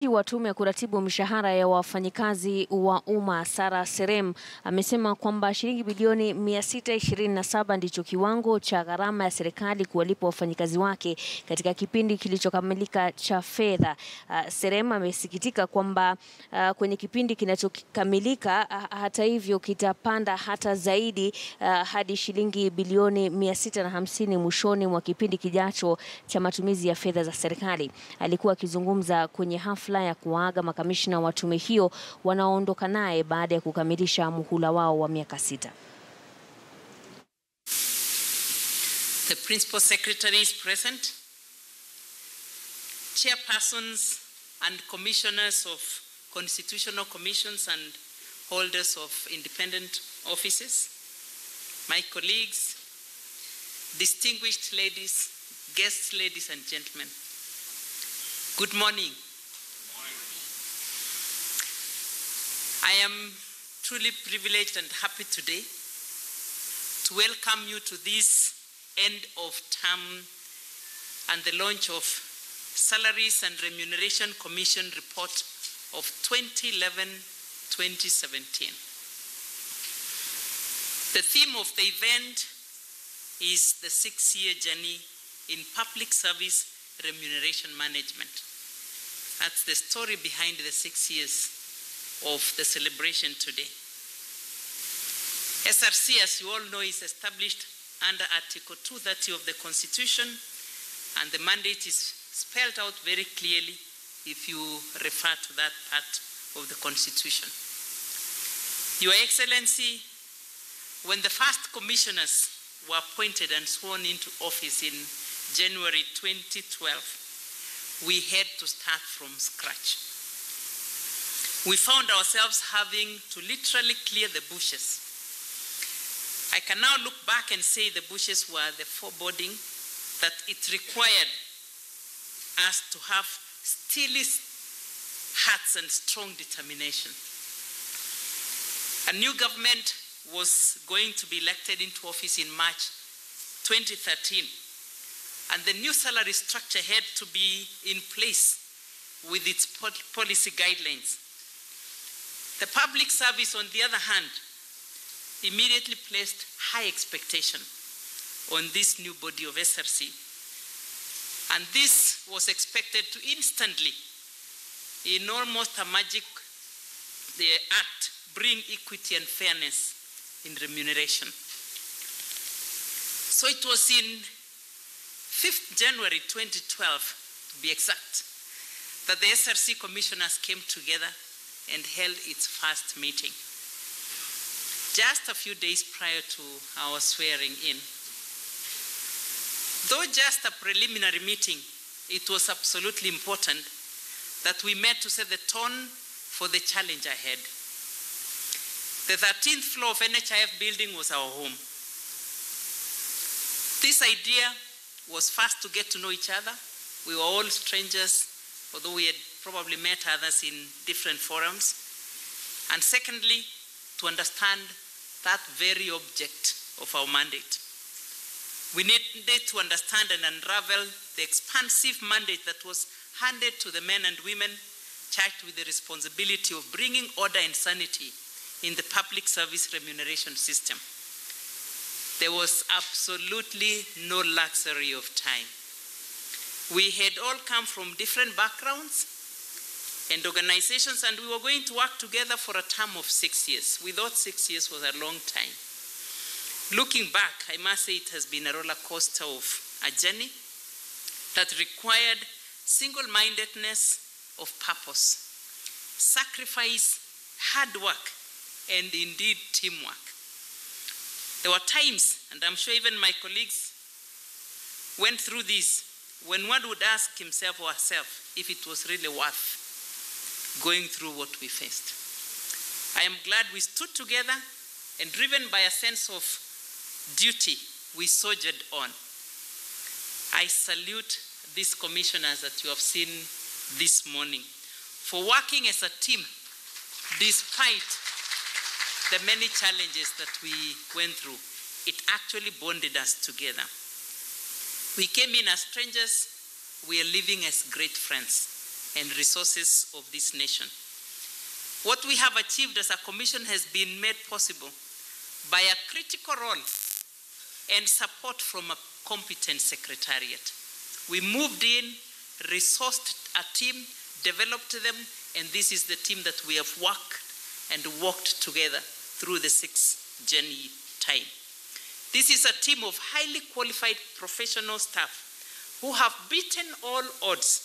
wa Tume ya kuratibu mishahara ya wafanyikazi wa umma Sara Serem amesema kwamba shilingi bilioni 627 ndicho kiwango cha gharama ya serikali kuwalipa wafanyikazi wake katika kipindi kilichokamilika cha fedha. Serem amesikitika kwamba kwenye kipindi kinachokamilika hata hivyo kitapanda hata zaidi hadi shilingi bilioni 650 mwishoni mwa kipindi kijacho cha matumizi ya fedha za serikali. Alikuwa akizungumza kwenye hafla ya kuaga makamishna wa tume hiyo wanaoondoka naye baada ya kukamilisha muhula wao wa miaka 6. The principal secretaries present, chairpersons and commissioners of constitutional commissions and holders of independent offices, my colleagues, distinguished ladies, guests, ladies and gentlemen. Good morning. I am truly privileged and happy today to welcome you to this end of term and the launch of Salaries and Remuneration Commission report of 2011-2017. The theme of the event is the 6-year journey in public service remuneration management. That's the story behind the 6 years of the celebration today. SRC, as you all know, is established under Article 230 of the Constitution, and the mandate is spelled out very clearly if you refer to that part of the Constitution. Your Excellency, when the first commissioners were appointed and sworn into office in January 2012, we had to start from scratch. We found ourselves having to literally clear the bushes. I can now look back and say the bushes were the foreboding that it required us to have steely hearts and strong determination. A new government was going to be elected into office in March 2013, and the new salary structure had to be in place with its policy guidelines. The public service, on the other hand, immediately placed high expectation on this new body of SRC. And this was expected to instantly, in almost a magic act, bring equity and fairness in remuneration. So it was in 5th January 2012, to be exact, that the SRC commissioners came together and held its first meeting, just a few days prior to our swearing in. Though just a preliminary meeting, it was absolutely important that we met to set the tone for the challenge ahead. The 13th floor of NHIF building was our home. This idea was first to get to know each other. We were all strangers, although we had probably met others in different forums. And secondly, to understand that very object of our mandate. We needed to understand and unravel the expansive mandate that was handed to the men and women charged with the responsibility of bringing order and sanity in the public service remuneration system. There was absolutely no luxury of time. We had all come from different backgrounds and organizations, and we were going to work together for a term of 6 years. We thought 6 years was a long time. Looking back, I must say it has been a roller coaster of a journey that required single-mindedness of purpose, sacrifice, hard work, and indeed teamwork. There were times, and I'm sure even my colleagues went through this, when one would ask himself or herself if it was really worth going through what we faced. I am glad we stood together, and driven by a sense of duty, we soldiered on. I salute these commissioners that you have seen this morning for working as a team despite the many challenges that we went through. It actually bonded us together. We came in as strangers, we are living as great friends. and resources of this nation. What we have achieved as a commission has been made possible by a critical role and support from a competent secretariat. We moved in, resourced a team, developed them, and this is the team that we have worked and walked together through the 6-journey time. This is a team of highly qualified professional staff who have beaten all odds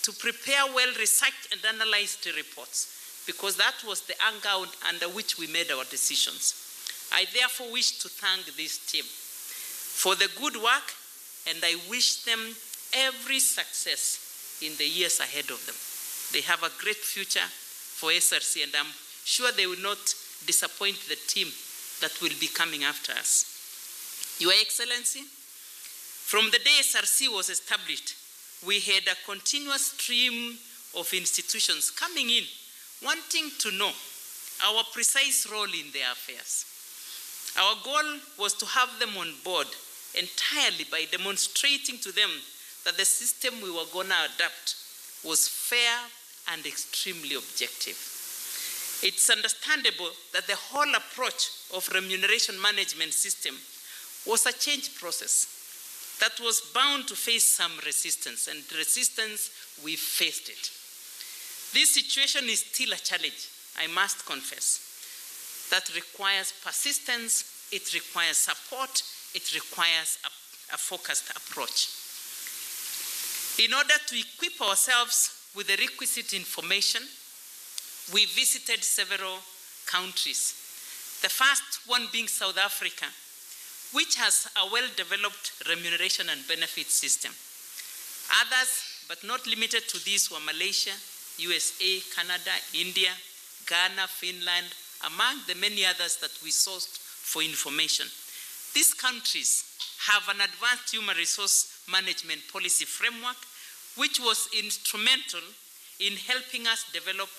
to prepare well-researched and analyzed reports, because that was the angle under which we made our decisions. I therefore wish to thank this team for the good work, and I wish them every success in the years ahead of them. They have a great future for SRC, and I'm sure they will not disappoint the team that will be coming after us. Your Excellency, from the day SRC was established, we had a continuous stream of institutions coming in, wanting to know our precise role in their affairs. Our goal was to have them on board entirely by demonstrating to them that the system we were going to adapt was fair and extremely objective. It's understandable that the whole approach of remuneration management system was a change process that was bound to face some resistance, and resistance, we faced it. This situation is still a challenge, I must confess, that requires persistence, it requires support, it requires a focused approach. In order to equip ourselves with the requisite information, we visited several countries. The first one being South Africa, which has a well-developed remuneration and benefit system. Others, but not limited to these, were Malaysia, USA, Canada, India, Ghana, Finland, among the many others that we sourced for information. These countries have an advanced human resource management policy framework, which was instrumental in helping us develop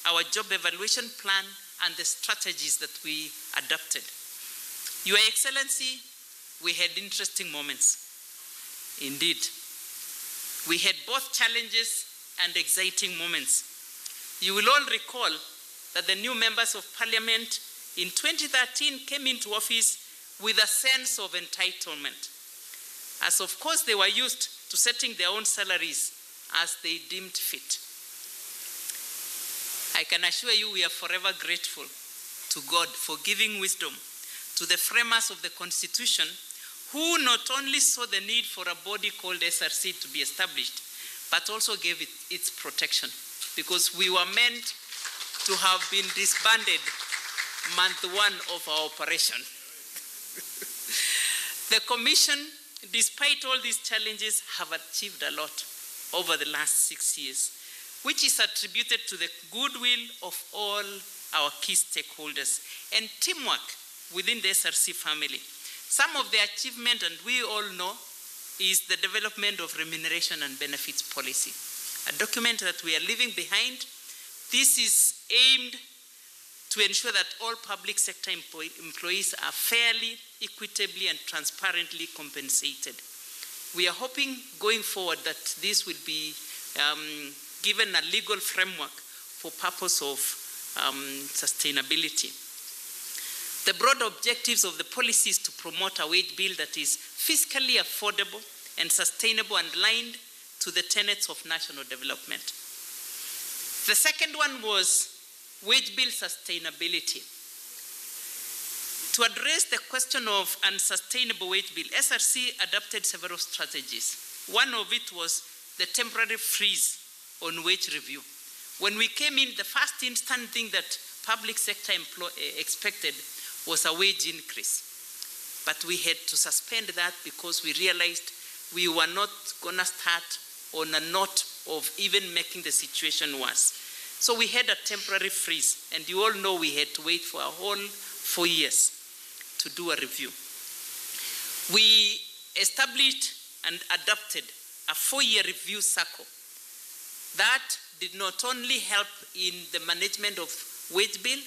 our job evaluation plan and the strategies that we adopted. Your Excellency, we had interesting moments. Indeed, we had both challenges and exciting moments. You will all recall that the new members of Parliament in 2013 came into office with a sense of entitlement, as of course they were used to setting their own salaries as they deemed fit. I can assure you we are forever grateful to God for giving wisdom to the framers of the Constitution, who not only saw the need for a body called SRC to be established, but also gave it its protection, because we were meant to have been disbanded month 1 of our operation. The Commission, despite all these challenges, have achieved a lot over the last 6 years, which is attributed to the goodwill of all our key stakeholders and teamwork within the SRC family. Some of the achievement, and we all know, is the development of remuneration and benefits policy, a document that we are leaving behind. This is aimed to ensure that all public sector employees are fairly, equitably, and transparently compensated. We are hoping going forward that this will be given a legal framework for purpose of sustainability. The broad objectives of the policy is to promote a wage bill that is fiscally affordable and sustainable and aligned to the tenets of national development. The second one was wage bill sustainability. To address the question of unsustainable wage bill, SRC adopted several strategies. One of it was the temporary freeze on wage review. When we came in, the first instant thing that public sector expected was a wage increase. But we had to suspend that because we realized we were not going to start on a note of even making the situation worse. So we had a temporary freeze, and you all know we had to wait for a whole 4 years to do a review. We established and adopted a 4-year review cycle. That did not only help in the management of wage bill,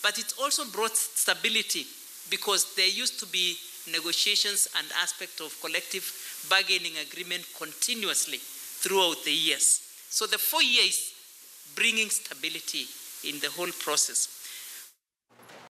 but it also brought stability, because there used to be negotiations and aspect of collective bargaining agreement continuously throughout the years. So the 4 years bringing stability in the whole process.